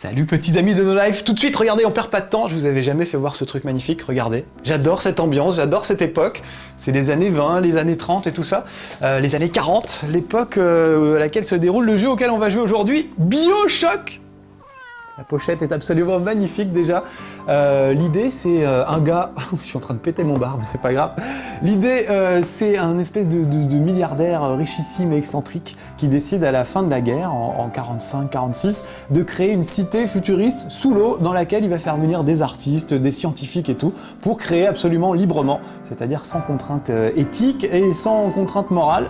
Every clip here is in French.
Salut petits amis de No Life, tout de suite regardez, on perd pas de temps, je vous avais jamais fait voir ce truc magnifique, regardez. J'adore cette ambiance, j'adore cette époque, c'est les années 20, les années 30 et tout ça, les années 40, l'époque à laquelle se déroule le jeu auquel on va jouer aujourd'hui, BioShock. La pochette est absolument magnifique déjà. L'idée c'est un gars, je suis en train de péter mon bar mais c'est pas grave. L'idée c'est un espèce de milliardaire richissime et excentrique qui décide à la fin de la guerre, en 45-46, de créer une cité futuriste sous l'eau dans laquelle il va faire venir des artistes, des scientifiques et tout, pour créer absolument librement, c'est-à-dire sans contrainte éthique et sans contrainte morale.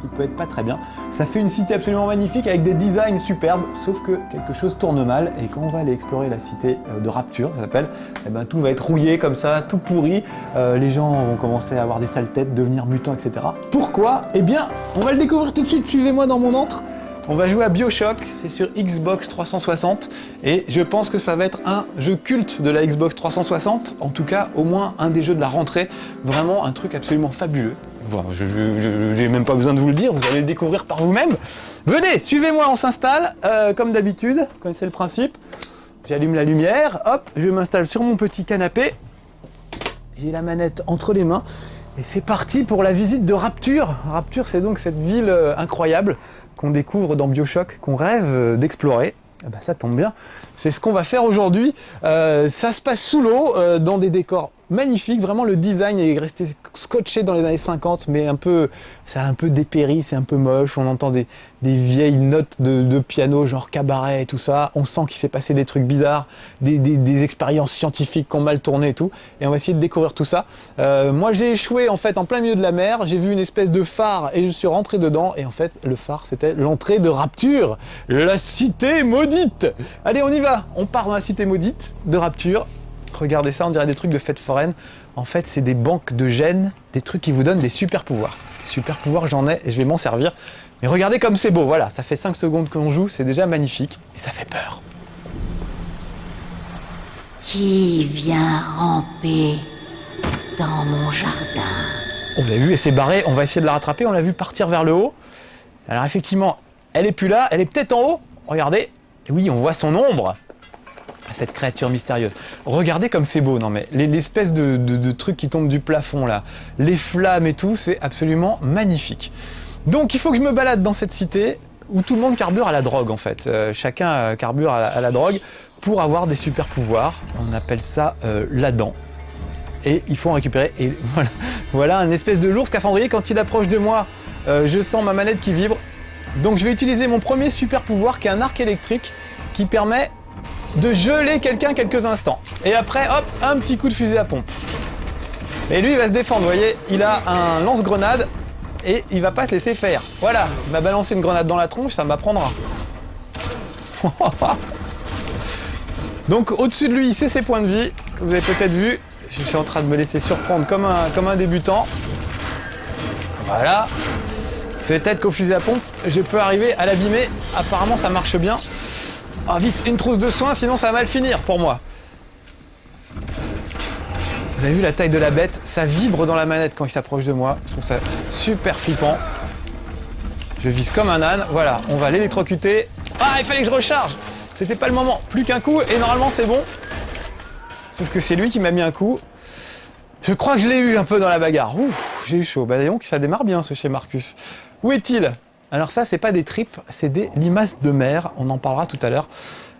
Qui peut être pas très bien. Ça fait une cité absolument magnifique avec des designs superbes, sauf que quelque chose tourne mal et quand on va aller explorer la cité de Rapture, ça s'appelle, eh ben, tout va être rouillé comme ça, tout pourri, les gens vont commencer à avoir des sales têtes, devenir mutants, etc. Pourquoi? Eh bien, on va le découvrir tout de suite, suivez-moi dans mon antre. On va jouer à BioShock, c'est sur Xbox 360 et je pense que ça va être un jeu culte de la Xbox 360, en tout cas au moins un des jeux de la rentrée, vraiment un truc absolument fabuleux. Bon, j'ai même pas besoin de vous le dire, vous allez le découvrir par vous-même. Venez, suivez-moi, on s'installe, comme d'habitude, vous connaissez le principe. J'allume la lumière, hop, je m'installe sur mon petit canapé, j'ai la manette entre les mains, et c'est parti pour la visite de Rapture. Rapture, c'est donc cette ville incroyable qu'on découvre dans BioShock, qu'on rêve d'explorer. Eh ben, ça tombe bien, c'est ce qu'on va faire aujourd'hui. Ça se passe sous l'eau, dans des décors magnifiques. Vraiment, le design est resté scotché dans les années 50, mais ça a un peu dépéri, c'est un peu moche. On entend des vieilles notes de piano, genre cabaret et tout ça. On sent qu'il s'est passé des trucs bizarres, des expériences scientifiques qui ont mal tourné et tout. Et on va essayer de découvrir tout ça. Moi, j'ai échoué en fait en plein milieu de la mer. J'ai vu une espèce de phare et je suis rentré dedans. Et en fait, le phare, c'était l'entrée de Rapture, la cité maudite. Allez, on y va. On part dans la cité maudite de Rapture. Regardez ça, on dirait des trucs de fête foraine. En fait, c'est des banques de gènes, des trucs qui vous donnent des super pouvoirs. Super pouvoirs, j'en ai et je vais m'en servir. Mais regardez comme c'est beau, voilà, ça fait 5 secondes qu'on joue, c'est déjà magnifique et ça fait peur. Qui vient ramper dans mon jardin? Oh, vous avez vu, elle s'est barrée, on va essayer de la rattraper, on l'a vu partir vers le haut. Alors effectivement, elle est plus là, elle est peut-être en haut, regardez. Et oui, on voit son ombre. Cette créature mystérieuse. Regardez comme c'est beau, non mais l'espèce de truc qui tombe du plafond là, les flammes et tout, c'est absolument magnifique. Donc il faut que je me balade dans cette cité où tout le monde carbure à la drogue en fait. Chacun carbure à la drogue pour avoir des super pouvoirs. On appelle ça l'Adam. Et il faut en récupérer. Et voilà un espèce de lourd scaphandrier. Quand il approche de moi, je sens ma manette qui vibre. Donc je vais utiliser mon premier super pouvoir qui est un arc électrique qui permet de geler quelqu'un quelques instants. Et après, hop, un petit coup de fusil à pompe. Et lui, il va se défendre, vous voyez, il a un lance-grenade et il va pas se laisser faire. Voilà, il m'a balancé une grenade dans la tronche, ça m'apprendra. Donc au-dessus de lui, c'est ses points de vie, que vous avez peut-être vu. Je suis en train de me laisser surprendre comme un débutant. Voilà. Peut-être qu'au fusil à pompe, je peux arriver à l'abîmer. Apparemment, ça marche bien. Ah vite, une trousse de soins, sinon ça va mal finir pour moi. Vous avez vu la taille de la bête? Ça vibre dans la manette quand il s'approche de moi. Je trouve ça super flippant. Je vise comme un âne. Voilà, on va l'électrocuter. Ah, il fallait que je recharge. C'était pas le moment. Plus qu'un coup et normalement c'est bon. Sauf que c'est lui qui m'a mis un coup. Je crois que je l'ai eu un peu dans la bagarre. Ouf, j'ai eu chaud. Bah donc ça démarre bien ce chez Marcus. Où est-il? Alors ça, c'est pas des tripes, c'est des limaces de mer, on en parlera tout à l'heure.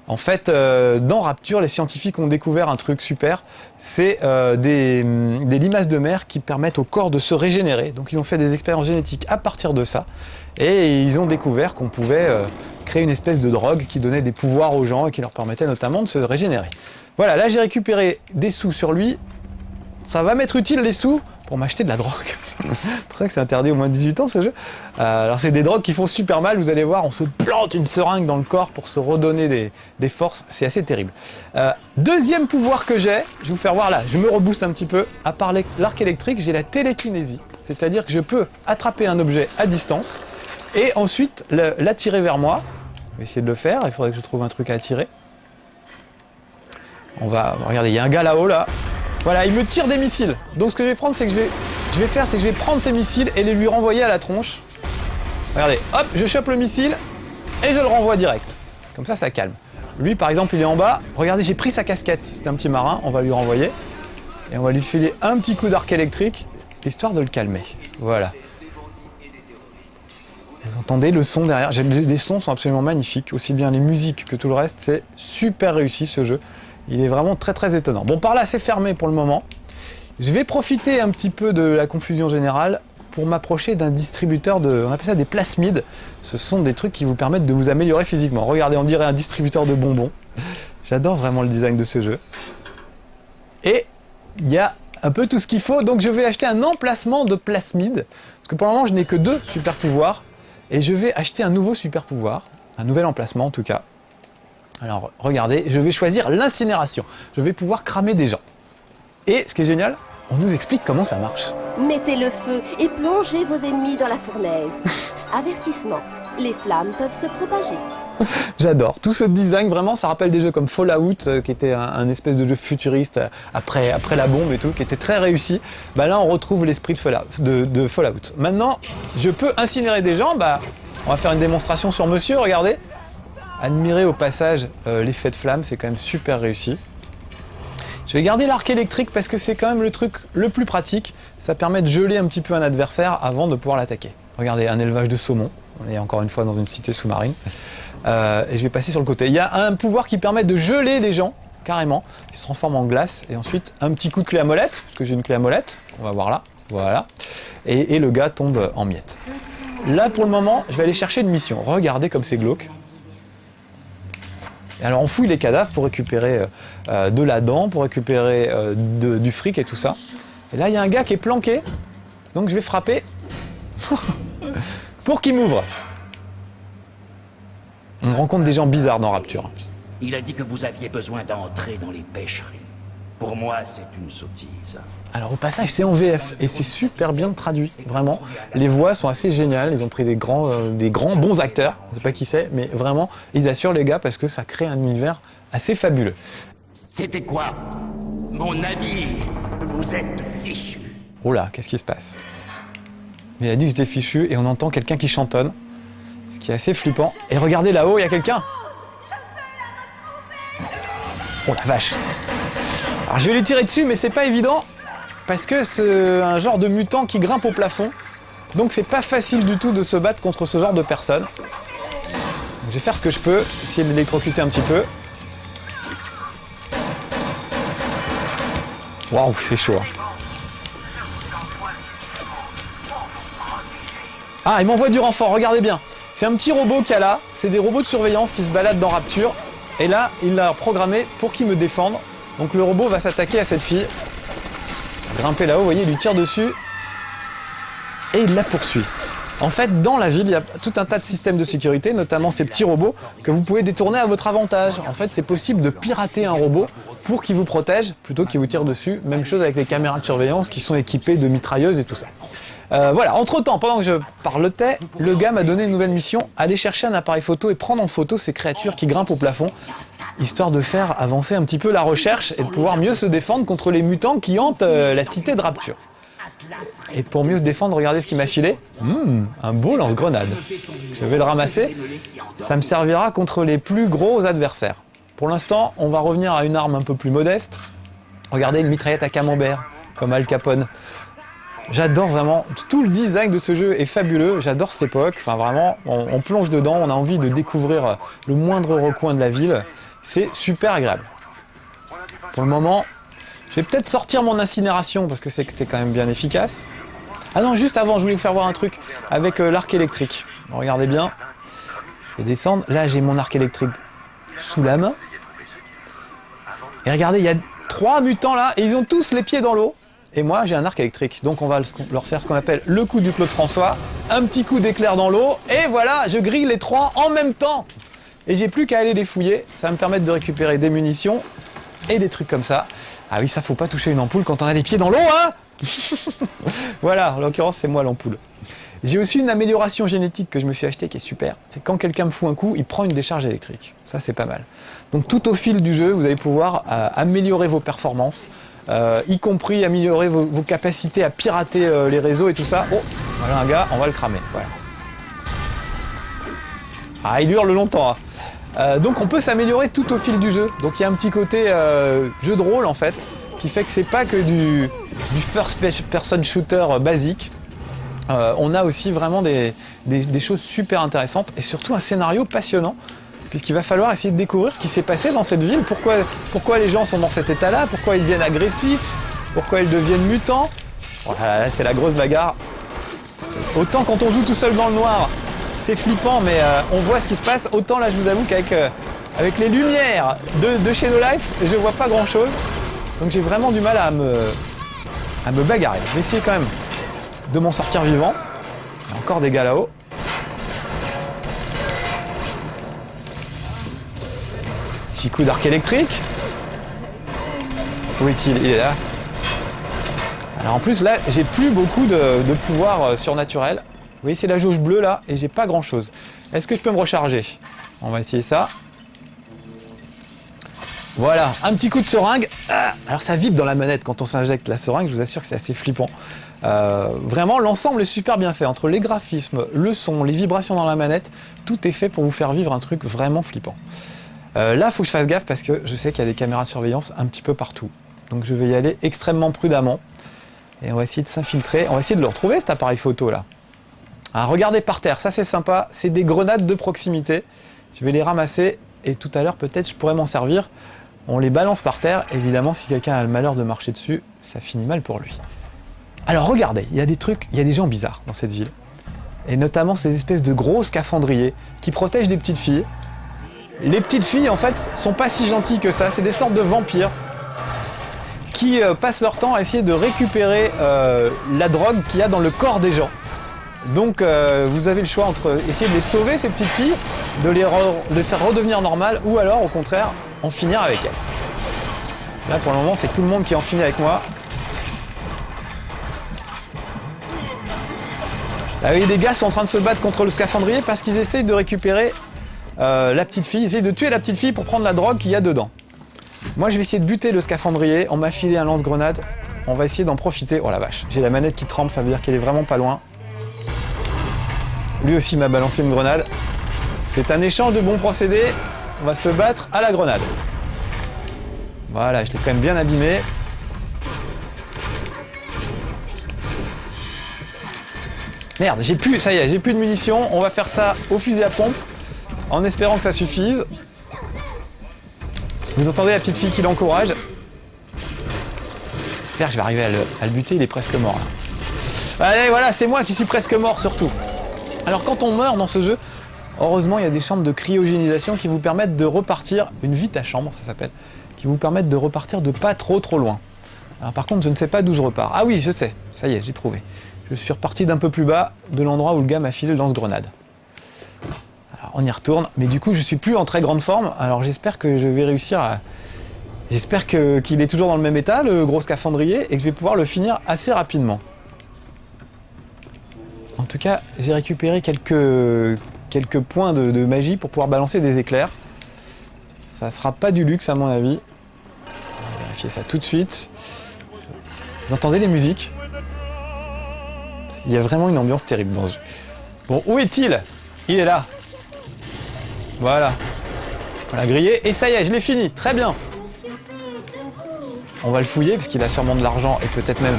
En fait, dans Rapture, les scientifiques ont découvert un truc super, c'est des limaces de mer qui permettent au corps de se régénérer. Donc ils ont fait des expériences génétiques à partir de ça, et ils ont découvert qu'on pouvait créer une espèce de drogue qui donnait des pouvoirs aux gens et qui leur permettait notamment de se régénérer. Voilà, là j'ai récupéré des sous sur lui, ça va m'être utile les sous pour m'acheter de la drogue. C'est pour ça que c'est interdit au moins de 18 ans ce jeu. Alors c'est des drogues qui font super mal, vous allez voir, on se plante une seringue dans le corps pour se redonner des forces, c'est assez terrible. Deuxième pouvoir que j'ai, je vais vous faire voir là, je me rebooste un petit peu, à part l'arc électrique, j'ai la télékinésie, c'est-à-dire que je peux attraper un objet à distance et ensuite l'attirer vers moi. Je vais essayer de le faire, il faudrait que je trouve un truc à attirer. Regardez, il y a un gars là-haut là. Voilà, il me tire des missiles. Donc ce que je vais prendre, c'est que je vais prendre ces missiles et les lui renvoyer à la tronche. Regardez, hop, je chope le missile et je le renvoie direct. Comme ça calme. Lui, par exemple, il est en bas. Regardez, j'ai pris sa casquette. C'était un petit marin, on va lui renvoyer. Et on va lui filer un petit coup d'arc électrique, histoire de le calmer. Voilà. Vous entendez le son derrière? Les sons sont absolument magnifiques, aussi bien les musiques que tout le reste. C'est super réussi ce jeu. Il est vraiment très très étonnant. Bon, par là, c'est fermé pour le moment. Je vais profiter un petit peu de la confusion générale pour m'approcher d'un distributeur de... On appelle ça des plasmides. Ce sont des trucs qui vous permettent de vous améliorer physiquement. Regardez, on dirait un distributeur de bonbons. J'adore vraiment le design de ce jeu. Et il y a un peu tout ce qu'il faut. Donc je vais acheter un emplacement de plasmides. Parce que pour le moment, je n'ai que 2 super pouvoirs. Et je vais acheter un nouveau super pouvoir. Un nouvel emplacement en tout cas. Alors regardez, je vais choisir l'incinération. Je vais pouvoir cramer des gens. Et ce qui est génial, on nous explique comment ça marche. Mettez le feu et plongez vos ennemis dans la fournaise. Avertissement, les flammes peuvent se propager. J'adore. Tout ce design, vraiment, ça rappelle des jeux comme Fallout, qui était un espèce de jeu futuriste après la bombe et tout, qui était très réussi. Bah là, on retrouve l'esprit de Fallout. Maintenant, je peux incinérer des gens. Bah, on va faire une démonstration sur monsieur, regardez. Admirez au passage l'effet de flamme, c'est quand même super réussi. Je vais garder l'arc électrique parce que c'est quand même le truc le plus pratique. Ça permet de geler un petit peu un adversaire avant de pouvoir l'attaquer. Regardez, un élevage de saumon. On est encore une fois dans une cité sous-marine. Et je vais passer sur le côté. Il y a un pouvoir qui permet de geler les gens, carrément. Ils se transforment en glace. Et ensuite, un petit coup de clé à molette, parce que j'ai une clé à molette. On va voir là. Voilà. Et le gars tombe en miettes. Là, pour le moment, je vais aller chercher une mission. Regardez comme c'est glauque. Et alors on fouille les cadavres pour récupérer de la dent, pour récupérer du fric et tout ça. Et là il y a un gars qui est planqué, donc je vais frapper pour qu'il m'ouvre. On rencontre des gens bizarres dans Rapture. Il a dit que vous aviez besoin d'entrer dans les pêcheries. Pour moi, c'est une sottise. Alors au passage c'est en VF et c'est super bien traduit, vraiment. Les voix sont assez géniales, ils ont pris des grands bons acteurs, je sais pas qui c'est, mais vraiment ils assurent les gars parce que ça crée un univers assez fabuleux. C'était quoi? Mon avis, vous êtes fichu. Oh là, qu'est-ce qui se passe? Il a dit que j'étais fichu et on entend quelqu'un qui chantonne, ce qui est assez flippant. Et regardez là-haut, il y a quelqu'un. Oh la vache. Alors je vais lui tirer dessus mais c'est pas évident. Parce que c'est un genre de mutant qui grimpe au plafond. Donc c'est pas facile du tout de se battre contre ce genre de personnes. Je vais faire ce que je peux, essayer de l'électrocuter un petit peu. Waouh, c'est chaud. Ah, il m'envoie du renfort, regardez bien. C'est un petit robot qu'il y a là. C'est des robots de surveillance qui se baladent dans Rapture. Et là, il l'a programmé pour qu'ils me défendent. Donc le robot va s'attaquer à cette fille. Grimper là-haut, vous voyez, il lui tire dessus et il la poursuit. En fait, dans la ville, il y a tout un tas de systèmes de sécurité, notamment ces petits robots que vous pouvez détourner à votre avantage. En fait, c'est possible de pirater un robot pour qu'il vous protège plutôt qu'il vous tire dessus. Même chose avec les caméras de surveillance qui sont équipées de mitrailleuses et tout ça. Voilà, entre-temps, pendant que je parlotais, le gars m'a donné une nouvelle mission, aller chercher un appareil photo et prendre en photo ces créatures qui grimpent au plafond, histoire de faire avancer un petit peu la recherche et de pouvoir mieux se défendre contre les mutants qui hantent la cité de Rapture. Et pour mieux se défendre, regardez ce qu'il m'a filé. Un beau lance-grenade. Je vais le ramasser. Ça me servira contre les plus gros adversaires. Pour l'instant, on va revenir à une arme un peu plus modeste. Regardez, une mitraillette à camembert, comme Al Capone. J'adore vraiment, tout le design de ce jeu est fabuleux, j'adore cette époque, enfin vraiment, on plonge dedans, on a envie de découvrir le moindre recoin de la ville, c'est super agréable. Pour le moment, je vais peut-être sortir mon incinération parce que c'était quand même bien efficace. Ah non, juste avant, je voulais vous faire voir un truc avec l'arc électrique. Regardez bien, je vais descendre, là j'ai mon arc électrique sous la main. Et regardez, il y a 3 mutants là, et ils ont tous les pieds dans l'eau. Et moi, j'ai un arc électrique, donc on va leur faire ce qu'on appelle le coup du Claude François, un petit coup d'éclair dans l'eau, et voilà, je grille les 3 en même temps. Et j'ai plus qu'à aller les fouiller, ça va me permettre de récupérer des munitions et des trucs comme ça. Ah oui, ça faut pas toucher une ampoule quand on a les pieds dans l'eau, hein. Voilà, en l'occurrence, c'est moi l'ampoule. J'ai aussi une amélioration génétique que je me suis acheté qui est super. C'est quand quelqu'un me fout un coup, il prend une décharge électrique. Ça, c'est pas mal. Donc tout au fil du jeu, vous allez pouvoir améliorer vos performances, y compris améliorer vos capacités à pirater les réseaux et tout ça. Oh, voilà un gars, on va le cramer. Voilà. Ah, il hurle longtemps. Hein. Donc on peut s'améliorer tout au fil du jeu. Donc il y a un petit côté jeu de rôle en fait, qui fait que c'est pas que du first person shooter basique. On a aussi vraiment des choses super intéressantes et surtout un scénario passionnant, puisqu'il va falloir essayer de découvrir ce qui s'est passé dans cette ville, pourquoi les gens sont dans cet état-là, pourquoi ils deviennent agressifs, pourquoi ils deviennent mutants. Voilà, là c'est la grosse bagarre. Autant quand on joue tout seul dans le noir, c'est flippant, mais on voit ce qui se passe. Autant là, je vous avoue qu'avec avec les lumières de chez No Life, je vois pas grand-chose. Donc j'ai vraiment du mal à me bagarrer. Je vais essayer quand même de m'en sortir vivant. Il y a encore des gars là-haut. Petit coup d'arc électrique. Où est-il? Il est là. Alors en plus là, j'ai plus beaucoup de pouvoir surnaturel. Vous voyez, c'est la jauge bleue là, et j'ai pas grand chose. Est-ce que je peux me recharger? On va essayer ça. Voilà, un petit coup de seringue. Ah, alors ça vibre dans la manette quand on s'injecte la seringue, je vous assure que c'est assez flippant. Vraiment, l'ensemble est super bien fait. Entre les graphismes, le son, les vibrations dans la manette, tout est fait pour vous faire vivre un truc vraiment flippant. Là, il faut que je fasse gaffe parce que je sais qu'il y a des caméras de surveillance un petit peu partout. Donc je vais y aller extrêmement prudemment. Et on va essayer de s'infiltrer. On va essayer de le retrouver cet appareil photo là. Ah, regardez par terre, ça c'est sympa. C'est des grenades de proximité. Je vais les ramasser et tout à l'heure peut-être je pourrais m'en servir. On les balance par terre. Évidemment, si quelqu'un a le malheur de marcher dessus, ça finit mal pour lui. Alors regardez, il y a des trucs, il y a des gens bizarres dans cette ville. Et notamment ces espèces de gros scaphandriers qui protègent des petites filles. Les petites filles, en fait, sont pas si gentilles que ça. C'est des sortes de vampires qui passent leur temps à essayer de récupérer la drogue qu'il y a dans le corps des gens. Donc vous avez le choix entre essayer de les sauver, ces petites filles, de les faire redevenir normales, ou alors, au contraire, en finir avec elles. Là, pour le moment, c'est tout le monde qui en finit avec moi. Là, oui, des gars sont en train de se battre contre le scaphandrier parce qu'ils essayent de récupérer la petite fille, ils essayent de tuer la petite fille pour prendre la drogue qu'il y a dedans. Moi, je vais essayer de buter le scaphandrier. On m'a filé un lance-grenade. On va essayer d'en profiter. Oh la vache, j'ai la manette qui tremble, ça veut dire qu'elle est vraiment pas loin. Lui aussi m'a balancé une grenade. C'est un échange de bons procédés. On va se battre à la grenade. Voilà, je l'ai quand même bien abîmé. Merde, ça y est, j'ai plus de munitions. On va faire ça au fusil à pompe, en espérant que ça suffise. Vous entendez la petite fille qui l'encourage. J'espère que je vais arriver à le buter, il est presque mort. Là. Allez, voilà, c'est moi qui suis presque mort surtout. Alors quand on meurt dans ce jeu, heureusement il y a des chambres de cryogénisation qui vous permettent de repartir, une vita chambre ça s'appelle, qui vous permettent de repartir de pas trop loin. Alors par contre je ne sais pas d'où je repars. Ah oui, je sais, ça y est, j'ai trouvé. Je suis reparti d'un peu plus bas, de l'endroit où le gars m'a filé le lance-grenade. Alors on y retourne, mais du coup je suis plus en très grande forme, alors j'espère que je vais réussir à... J'espère qu'il est toujours dans le même état, le gros scaphandrier, et que je vais pouvoir le finir assez rapidement. En tout cas, j'ai récupéré quelques points de magie pour pouvoir balancer des éclairs. Ça sera pas du luxe à mon avis. On va vérifier ça tout de suite. Vous entendez les musiques ? Il y a vraiment une ambiance terrible dans ce jeu. Bon, où est-il ? Il est là. Voilà. On l'a grillé. Et ça y est, je l'ai fini. Très bien. On va le fouiller, parce qu'il a sûrement de l'argent et peut-être même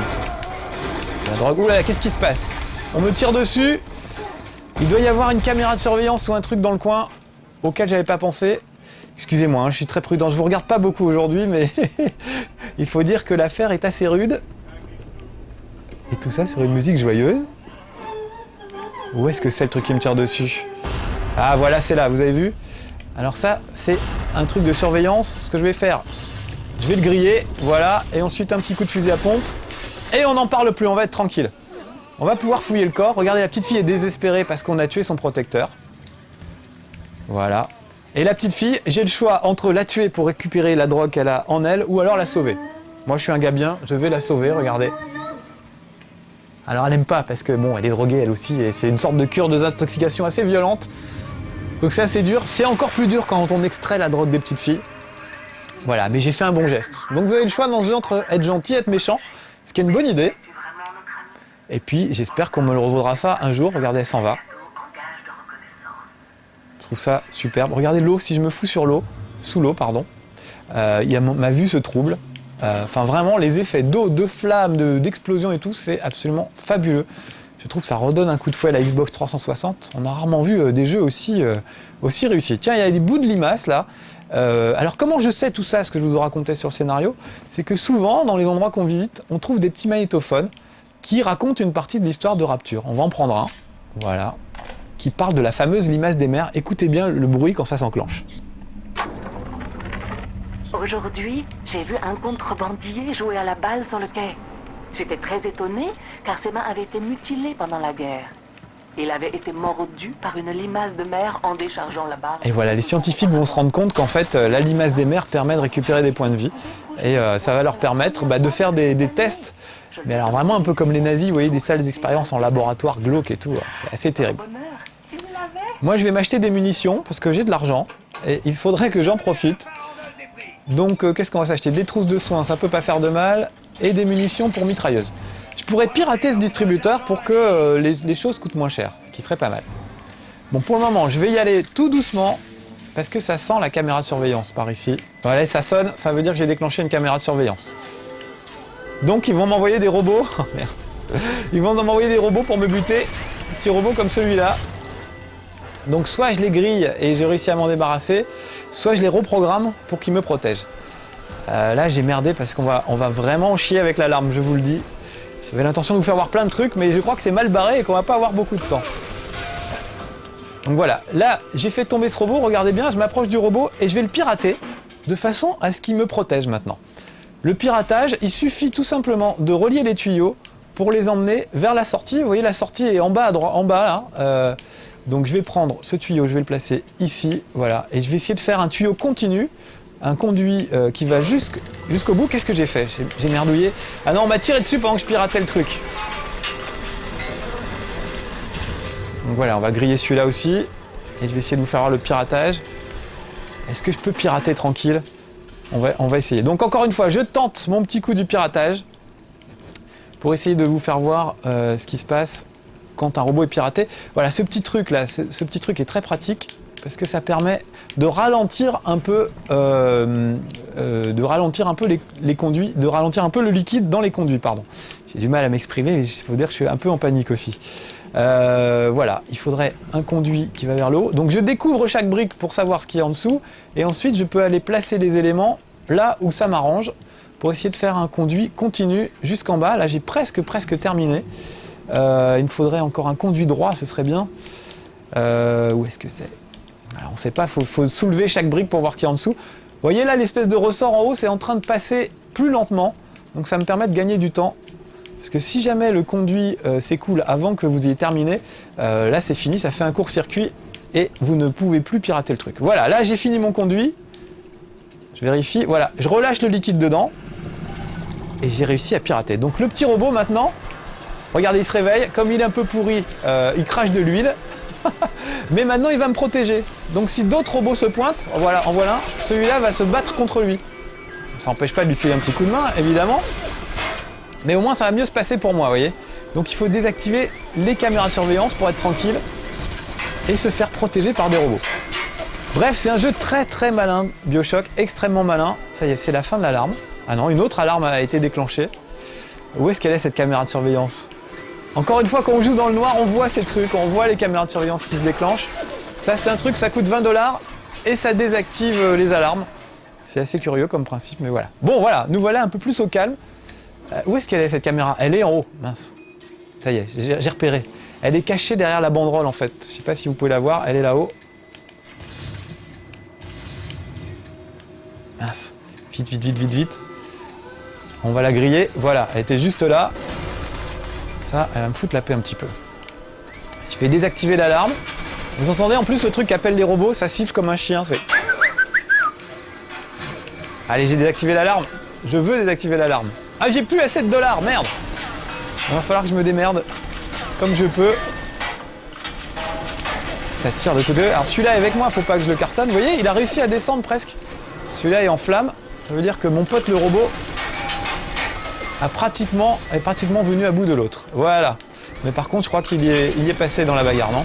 de la drogue. Ouh là là, qu'est-ce qui se passe ? On me tire dessus. Il doit y avoir une caméra de surveillance ou un truc dans le coin auquel j'avais pas pensé. Excusez-moi, hein, je suis très prudent. Je vous regarde pas beaucoup aujourd'hui, mais il faut dire que l'affaire est assez rude. Et tout ça sur une musique joyeuse. Où est-ce que c'est le truc qui me tire dessus? Ah voilà, c'est là, vous avez vu? Alors ça, c'est un truc de surveillance. Ce que je vais faire, je vais le griller, voilà, et ensuite un petit coup de fusil à pompe. Et on n'en parle plus, on va être tranquille. On va pouvoir fouiller le corps. Regardez, la petite fille est désespérée parce qu'on a tué son protecteur. Voilà. Et la petite fille, j'ai le choix entre la tuer pour récupérer la drogue qu'elle a en elle ou alors la sauver. Moi, je suis un gars bien, je vais la sauver, regardez. Alors, elle aime pas parce que, bon, elle est droguée elle aussi et c'est une sorte de cure de désintoxication assez violente. Donc c'est assez dur. C'est encore plus dur quand on extrait la drogue des petites filles. Voilà, mais j'ai fait un bon geste. Donc vous avez le choix dans ce jeu entre être gentil et être méchant, ce qui est une bonne idée. Et puis, j'espère qu'on me le revaudra ça un jour. Regardez, elle s'en va. trouve ça superbe. Regardez l'eau, si je me fous sur l'eau, sous l'eau, pardon, ma vue se trouble. Enfin vraiment, les effets d'eau, de flammes, d'explosion et tout, c'est absolument fabuleux. Je trouve que ça redonne un coup de fouet à la Xbox 360. On a rarement vu des jeux aussi réussis. Tiens, il y a des bouts de limaces là. Alors comment je sais tout ça, ce que je vous racontais sur le scénario, c'est que souvent, dans les endroits qu'on visite, on trouve des petits magnétophones qui racontent une partie de l'histoire de Rapture. On va en prendre un, voilà, qui parle de la fameuse limace des mers. Écoutez bien le bruit quand ça s'enclenche. Aujourd'hui, j'ai vu un contrebandier jouer à la balle sur le quai. J'étais très étonnée car ses mains avaient été mutilées pendant la guerre. Il avait été mordu par une limace de mer en déchargeant la barre. Et voilà, les scientifiques vont se rendre compte qu'en fait, la limace des mers permet de récupérer des points de vie. Et ça va leur permettre de faire des tests. Mais alors vraiment un peu comme les nazis, vous voyez, des sales expériences en laboratoire glauques et tout. C'est assez terrible. Moi, je vais m'acheter des munitions parce que j'ai de l'argent. Et il faudrait que j'en profite. Donc, qu'est-ce qu'on va s'acheter? Des trousses de soins, ça peut pas faire de mal. Et des munitions pour mitrailleuses. Je pourrais pirater ce distributeur pour que les choses coûtent moins cher, ce qui serait pas mal. Bon, pour le moment, je vais y aller tout doucement, parce que ça sent la caméra de surveillance par ici. Voilà, ça sonne, ça veut dire que j'ai déclenché une caméra de surveillance. Donc, ils vont m'envoyer des robots. Oh merde. Ils vont m'envoyer des robots pour me buter. Un petit robot comme celui-là. Donc, soit je les grille et j'ai réussi à m'en débarrasser, soit je les reprogramme pour qu'ils me protègent. Là, j'ai merdé parce qu'on va vraiment chier avec l'alarme, je vous le dis. J'avais l'intention de vous faire voir plein de trucs, mais je crois que c'est mal barré et qu'on va pas avoir beaucoup de temps. Donc voilà, là, j'ai fait tomber ce robot, regardez bien, je m'approche du robot et je vais le pirater de façon à ce qu'il me protège maintenant. Le piratage, il suffit tout simplement de relier les tuyaux pour les emmener vers la sortie. Vous voyez, la sortie est en bas à droite, en bas là. Donc je vais prendre ce tuyau, je vais le placer ici, voilà, et je vais essayer de faire un tuyau continu. Un conduit qui va jusqu'au bout. Qu'est-ce que j'ai fait? J'ai merdouillé. Ah non, on m'a tiré dessus pendant que je piratais le truc. Donc voilà, on va griller celui-là aussi. Et je vais essayer de vous faire voir le piratage. Est-ce que je peux pirater tranquille? On va essayer. Donc encore une fois, je tente mon petit coup du piratage pour essayer de vous faire voir ce qui se passe quand un robot est piraté. Voilà, ce petit truc là, ce petit truc est très pratique. Parce que ça permet de ralentir un peu, les conduits, de ralentir un peu le liquide dans les conduits, pardon. J'ai du mal à m'exprimer, mais il faut dire que je suis un peu en panique aussi. Voilà, il faudrait un conduit qui va vers le haut. Donc je découvre chaque brique pour savoir ce qu'il y a en dessous, et ensuite je peux aller placer les éléments là où ça m'arrange, pour essayer de faire un conduit continu jusqu'en bas. Là j'ai presque terminé. Il me faudrait encore un conduit droit, ce serait bien. Où est-ce que c'est? Alors on ne sait pas, il faut soulever chaque brique pour voir ce qu'il y a en dessous. Vous voyez là, l'espèce de ressort en haut, c'est en train de passer plus lentement. Donc ça me permet de gagner du temps. Parce que si jamais le conduit s'écoule avant que vous ayez terminé, là c'est fini, ça fait un court-circuit et vous ne pouvez plus pirater le truc. Voilà, là j'ai fini mon conduit. Je vérifie, voilà, je relâche le liquide dedans. Et j'ai réussi à pirater. Donc le petit robot maintenant, regardez, il se réveille. Comme il est un peu pourri, il crache de l'huile. Mais maintenant il va me protéger. Donc si d'autres robots se pointent, en voilà un, celui-là va se battre contre lui. Ça n'empêche pas de lui filer un petit coup de main, évidemment. Mais au moins ça va mieux se passer pour moi, vous voyez. Donc il faut désactiver les caméras de surveillance pour être tranquille et se faire protéger par des robots. Bref, c'est un jeu très malin, BioShock, extrêmement malin. Ça y est, c'est la fin de l'alarme. Ah non, une autre alarme a été déclenchée. Où est-ce qu'elle est cette caméra de surveillance? Encore une fois, quand on joue dans le noir, on voit ces trucs, on voit les caméras de surveillance qui se déclenchent. Ça, c'est un truc, ça coûte 20 $ et ça désactive les alarmes. C'est assez curieux comme principe, mais voilà. Bon, voilà, nous voilà un peu plus au calme. Où est-ce qu'elle est, cette caméra? Elle est en haut, mince. Ça y est, j'ai repéré. Elle est cachée derrière la banderole, en fait. Je sais pas si vous pouvez la voir, elle est là-haut. Mince. Vite. On va la griller. Voilà, elle était juste là. Ça, elle va me foutre la paix un petit peu. Je vais désactiver l'alarme. Vous entendez en plus le truc qui appelle les robots, ça siffle comme un chien. Ça fait... Allez, j'ai désactivé l'alarme. Je veux désactiver l'alarme. Ah, j'ai plus assez de $, merde. Il va falloir que je me démerde comme je peux. Ça tire de côté. Alors celui-là est avec moi, faut pas que je le cartonne. Vous voyez, il a réussi à descendre presque. Celui-là est en flamme. Ça veut dire que mon pote le robot est pratiquement venu à bout de l'autre. Voilà. Mais par contre, je crois qu'il y est passé dans la bagarre, non?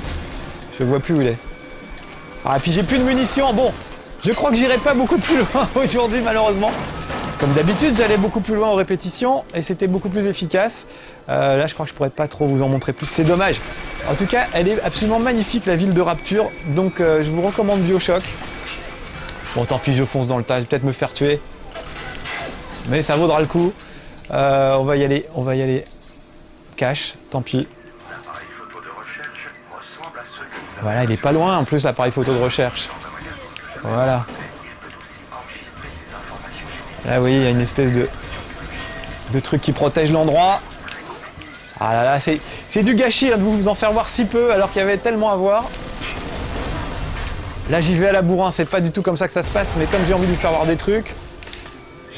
Je vois plus où il est. Ah, et puis j'ai plus de munitions. Bon, je crois que j'irai pas beaucoup plus loin aujourd'hui, malheureusement. Comme d'habitude, j'allais beaucoup plus loin aux répétitions et c'était beaucoup plus efficace. Là, je crois que je pourrais pas trop vous en montrer plus. C'est dommage. En tout cas, elle est absolument magnifique, la ville de Rapture. Donc, je vous recommande BioShock. Bon, tant pis, je fonce dans le tas. Je vais peut-être me faire tuer. Mais ça vaudra le coup. On va y aller. Cash, tant pis. Voilà, il est pas loin en plus, l'appareil photo de recherche. Voilà. Là, oui, il y a une espèce de truc qui protège l'endroit. Ah là là, c'est du gâchis hein, de vous en faire voir si peu alors qu'il y avait tellement à voir. Là, j'y vais à la bourrin, c'est pas du tout comme ça que ça se passe, mais comme j'ai envie de vous faire voir des trucs,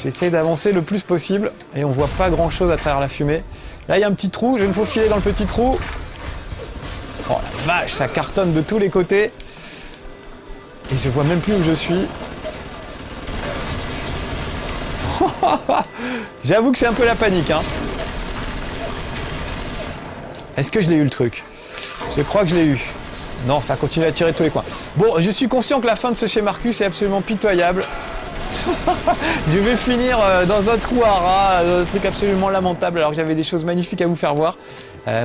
j'essaie d'avancer le plus possible et on voit pas grand chose à travers la fumée. Là, il y a un petit trou, je vais me faufiler dans le petit trou. Oh la vache, ça cartonne de tous les côtés. Et je vois même plus où je suis. J'avoue que c'est un peu la panique, hein. Est-ce que je l'ai eu le truc? Je crois que je l'ai eu. Non, ça continue à tirer de tous les coins. Bon, je suis conscient que la fin de ce chez Marcus est absolument pitoyable. Je vais finir dans un trou à rats, un truc absolument lamentable, alors que j'avais des choses magnifiques à vous faire voir.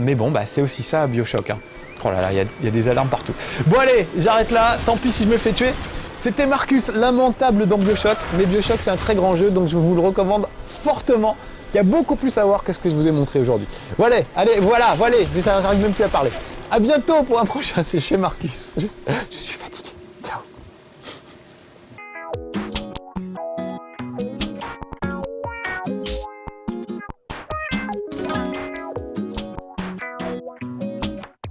Mais bon, bah, c'est aussi ça, BioShock. Hein. Oh là là, il y a des alarmes partout. Bon allez, j'arrête là, tant pis si je me fais tuer. C'était Marcus, lamentable dans BioShock, mais BioShock c'est un très grand jeu, donc je vous le recommande fortement. Il y a beaucoup plus à voir que ce que je vous ai montré aujourd'hui. Voilà, voilà, je n'arrive même plus à parler. À bientôt pour un prochain, c'est chez Marcus. Je suis fatigué.